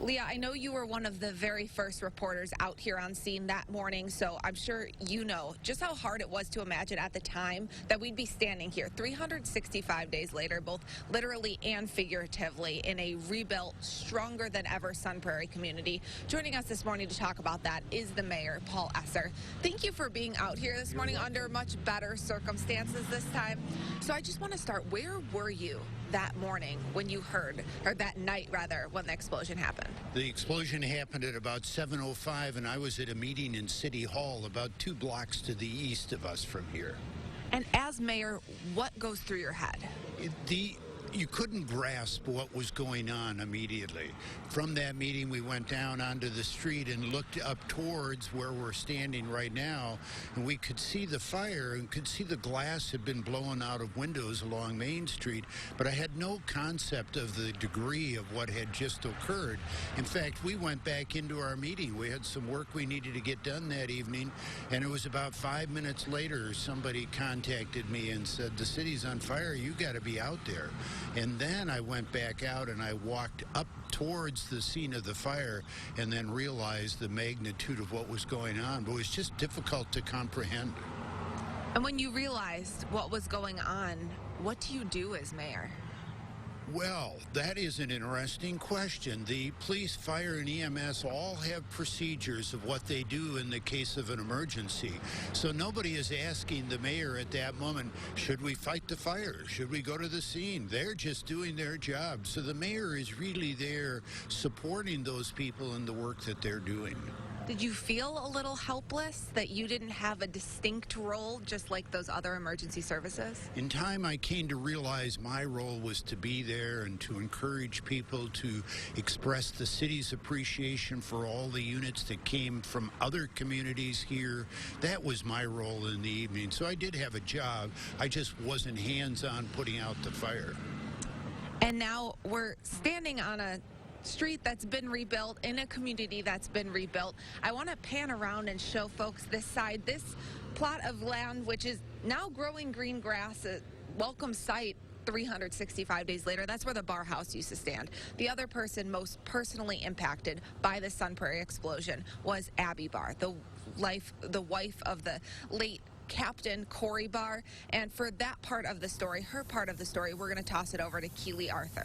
Leah, I know you were one of the very first reporters out here on scene that morning, so I'm sure you know just how hard it was to imagine at the time that we'd be standing here 365 days later, both literally and figuratively, in a rebuilt, stronger than ever Sun Prairie community. Joining us this morning to talk about that is the mayor, Paul Esser. Thank you for being out here this morning under much better circumstances this time. So I just want to start, where were you that morning when you heard, or that night rather, when the explosion happened? The explosion happened at about 7:05, and I was at a meeting in City Hall about 2 blocks to the east of us from here. And as mayor, what goes through your head? You couldn't grasp what was going on immediately. From that meeting, we went down onto the street and looked up towards where we're standing right now, and we could see the fire and could see the glass had been blown out of windows along Main Street, but I had no concept of the degree of what had just occurred. In fact, we went back into our meeting. We had some work we needed to get done that evening, and it was about 5 minutes later somebody contacted me and said, "The city's on fire, you got to be out there." And then I went back out and I walked up towards the scene of the fire and then realized the magnitude of what was going on. But it was just difficult to comprehend. And when you realized what was going on, what do you do as mayor? Well, that is an interesting question. The police, fire, and EMS all have procedures of what they do in the case of an emergency. So nobody is asking the mayor at that moment, should we fight the fire? Should we go to the scene? They're just doing their job. So the mayor is really there supporting those people in the work that they're doing. Did you feel a little helpless that you didn't have a distinct role just like those other emergency services? In time, I came to realize my role was to be there and to encourage people to express the city's appreciation for all the units that came from other communities here. That was my role in the evening. So I did have a job. I just wasn't hands-on putting out the fire. And now we're standing on a street that's been rebuilt in a community that's been rebuilt. I want to pan around and show folks this side, this plot of land which is now growing green grass, a welcome sight 365 days later. That's where the bar house used to stand. The other person most personally impacted by the Sun Prairie explosion was Abby Barr, the wife of the late Captain Corey Barr. And for that part of the story, her part of the story, we're going to toss it over to Keely Arthur.